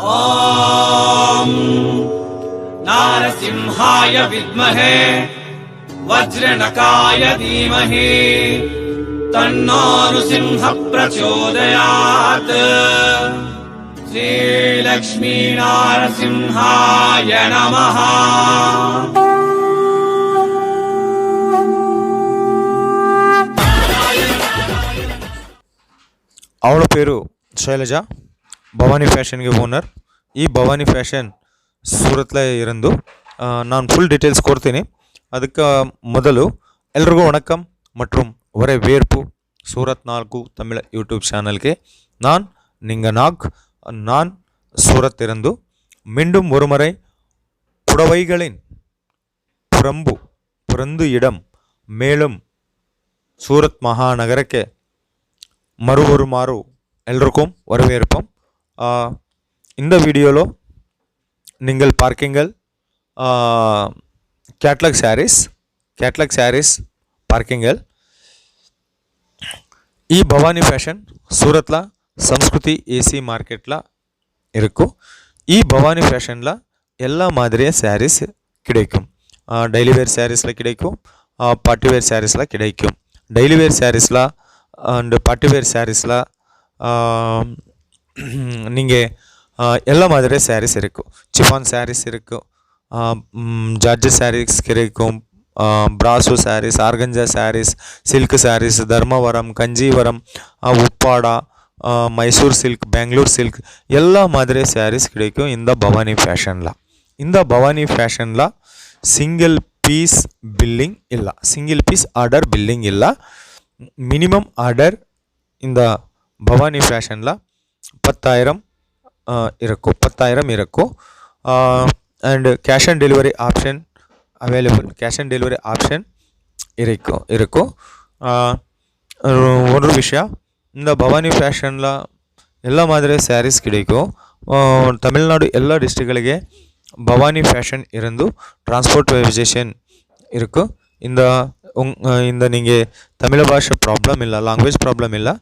ॐ नारसिंहाय विद्महे वज्रनकाय धीमहि तन्नो नृसिंह प्रचोदयात्। श्रीलक्ष्मी नारसिंहाय नमः। ಅವಳ పేరు ಶೈಲಜಾ, ಭವಾನಿ ಫ್ಯಾಷನ್ಗೆ ಓನರ್. ಈ ಭವಾನಿ ಫ್ಯಾಷನ್ ಸೂರತ್ಲೇ ಇರಂದು ನಾನು ಫುಲ್ ಡೀಟೇಲ್ಸ್ ಕೊಡ್ತೀನಿ. ಅದಕ್ಕೆ ಮೊದಲು ಎಲ್ರಿಗೂ ವಣಕಂ மற்றும் வரவேற்பு சூரத் 4 தமிழ் யூடியூப் சேனலுக்கு. நான் நீங்கள் நாக் நான் சூரத் இருந்து மீண்டும் ஒருமுறை புடவைகளின் புறந்து இடம் மேலும் சூரத் மகாநகரಕ್ಕೆ மறுவருமாறு எல்லோருக்கும் வரவேற்போம். இந்த வீடியோలో நீங்கள் பார்க்கிங்கள் கேட்லாக் சாரீஸ் பார்க்கிங்கள். ಈ ಭವಾನಿ ಫ್ಯಾಷನ್ ಸೂರತ್ಲ ಸಂಸ್ಕೃತಿ ಎಸಿ ಮಾರ್ಕೆಟ್ಲ ಇರಕು. ಈ ಭವಾನಿ ಫ್ಯಾಷನ್ல எல்லா மாதிரிய சாரீஸ் கிடைக்கும். டெய்லி வேர் சாரீஸ்ல கிடைக்கும், பார்ட்டி வேர் சாரீஸ்ல கிடைக்கும். டெய்லி வேர் சாரீஸ்ல அண்ட் பார்ட்டி வேர் சாரீஸ்ல நீங்கள் எல்லா மாதிரிய சாரீஸ் இருக்கும். சிஃபான் சாரீஸ் இருக்கும், ஜார்ஜெட் சாரீஸ் கிடைக்கும், brasso sarees, organza sarees, silk sarees, Dharmavaram, Kanchivaram, Uppada, Mysore silk, Bangalore silk எல்லா மாதிரிய சாரீஸ் கிடைக்கும் இந்த பவானி ஃபேஷனில். இந்த பவானி ஃபேஷனில் சிங்கிள் பீஸ் பில்லிங் இல்லை, சிங்கிள் பீஸ் ஆர்டர் பில்லிங் இல்லை. மினிமம் ஆர்டர் இந்த பவானி ஃபேஷனில் 10,000 இருக்கும். And cash on delivery option available, cash on delivery option இருக்கும். ஒரு விஷயம், இந்த பவானி ஃபேஷனில் ಎಲ್ಲ ಮಾದರಿಯ ಸ್ಯಾರೀಸ್ கிடைக்கும். ತಮಿಳುನಾಡು ಎಲ್ಲ ಡಿಸ್ಟ್ರಿಕ್ಟ್ಗಳಿಗೆ ಭವಾನಿ ಫ್ಯಾಷನ್ ಇರಂದು ಟ್ರಾನ್ಸ್ಪೋರ್ಟೇಷನ್ இருக்கும். இந்த நீங்கள் தமிழ் பாஷை ப்ராப்ளம் இல்லை, லாங்குவேஜ் ப்ராப்ளம் இல்லை,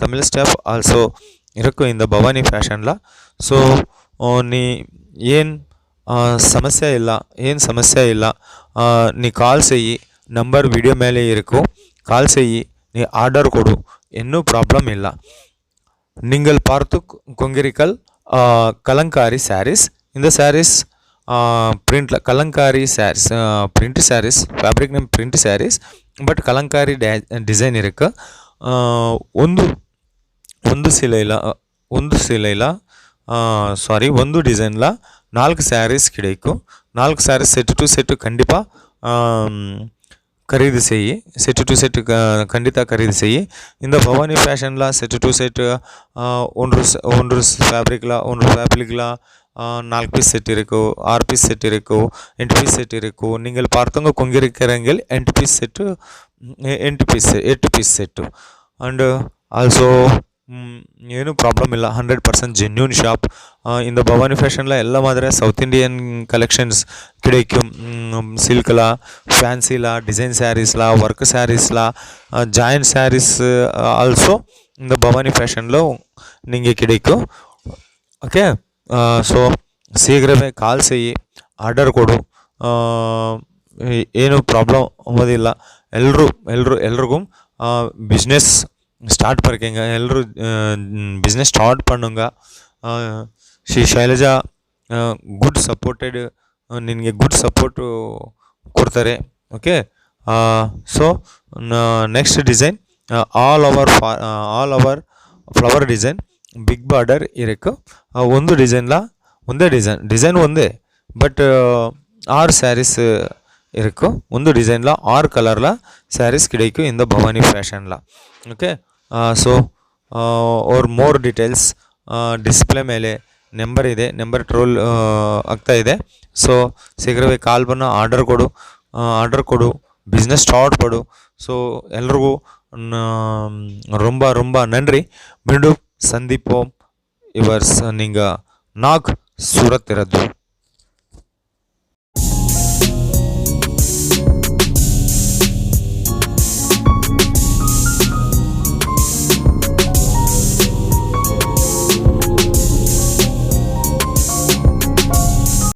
தமிழ் ஸ்டாஃப் ஆல்சோ இருக்கும் இந்த பவானி ஃபேஷனில். ஸோ நீ ಏನು ಸಮಸ್ಯೆ ಇಲ್ಲ, ನೀ ಕಾಲ್ செய், ನಂಬರ್ ವಿಡಿಯೋ ಮೇಲೆ இருக்கும், ಕಾಲ್ செய், நீ ஆர்டர் கொடு, ಇನ್ನೂ ಪ್ರಾಬ್ಲಮ್ ಇಲ್ಲ. நீங்கள் பார்த்து கொங்கிரிக்கல் கலங்காரி சாரீஸ். இந்த சாரீஸ் ಪ್ರಿಂಟ್ಲ Kalamkari sarees, print sarees, fabric name print sarees, but Kalamkari design ಇರಕ್ಕೆ ಒಂದು ಡಿಸೈನ್ಲ 4 ಸ್ಯಾರೀಸ್ கிடைக்கும். 4 ಸ್ಯಾರೀಸ್ ಸೆಟ್ ಟು ಸೆಟ್ கண்டிப்பாக ಖರೀದಿ செய், செட் டு செட் கண்டிப்பாக ಖರೀದಿ செய். இந்த பவானி ஃபேஷனில் செட் டு செட் ஒன்று ஃபேப்ரிக்கில் 4 பீஸ் செட் இருக்கும், 6 பீஸ் செட் இருக்கும், 8 பீஸ் செட் இருக்கும். நீங்கள் பார்த்தவங்க கொங்கிருக்கிறீர்கள் 8 பீஸ் செಟ್ಟು. ಅಂಡ್ ಆಲ್ಸೋ ಏನು ಪ್ರಾಬ್ಲಮ್ ಇಲ್ಲ, 100% ಜೆನ್ಯೂನ್ ಶಾಪ್. இந்த பவானி ஃபேஷனில் எல்லா மாதிரி சவுத் இண்டியன் கலெக்ஷன்ஸ் கிடைக்கும். சில்கில், ஃபேன்சியில், டிசைன் சாரீஸில், ஒர்க் சாரீஸில், ஜாயின்ட் சாரீஸ் ஆல்சோ இந்த பவானி ஃபேஷனில் நீங்கள் கிடைக்கும். ಓಕೆ, ಸೊ ಶೀಘ್ರವೇ ಕಾಲ್ செய், ಆರ್ಡರ್ ಕೊಡು, ಏನು ಪ್ರಾಬ್ಲಮ್ ಆಗೋದಿಲ್ಲ. ಎಲ್ರಿಗೂ ಬಿಸ್ನೆಸ್ ಸ್ಟಾರ್ಟ್ பண்ணிக்கங்க, ಎಲ್ಲರೂ ಬಿಸ್ನೆಸ್ ಸ್ಟಾರ್ಟ್ பண்ணுங்க. ಶ್ರೀ ಶೈಲಜಾ ಗುಡ್ ಸಪೋರ್ಟೆಡ್, ನಿನಗೆ ಗುಡ್ ಸಪೋರ್ಟ್ ಕೊಡ್ತಾರೆ. Okay, so next design all over flower design big border ಇರಕ್ಕೆ. ಒಂದು ಡಿಸೈನ್ಲ ಡಿಸೈನ್ ಒಂದೇ, ಬಟ್ 6 ಸ್ಯಾರೀಸ್ இருக்கும். ಒಂದು ಡಿಸೈನ್ಲ 6 ಕಲರ್ಲ ಸ್ಯಾರೀಸ್ கிடைக்கும் இந்த பவானி ಫ್ಯಾಷನ್ಲ. ಓಕೆ, ಸೊ और ಮೋರ್ ಡೀಟೇಲ್ಸ್ ಡಿಸ್ಪ್ಲೇ ಮೇಲೆ ನಂಬರ್ ಇದೆ, ನಂಬರ್ ಟ್ರೋಲ್ ಆಗ್ತಾ ಇದೆ. ಸೊ ಶೀಘ್ರವೇ ಕಾಲ್ ಬಂದು ಆರ್ಡರ್ ಕೊಡು, ಬಿಸ್ನೆಸ್ ಸ್ಟಾರ್ಟ್ ಮಾಡು. ಸೊ ಎಲ್ರಿಗೂ ரொம்ப நன்றி. மீண்டும் சந்திப்போம். இவர் நீங்கள் நாக் சூரத் இருந்து.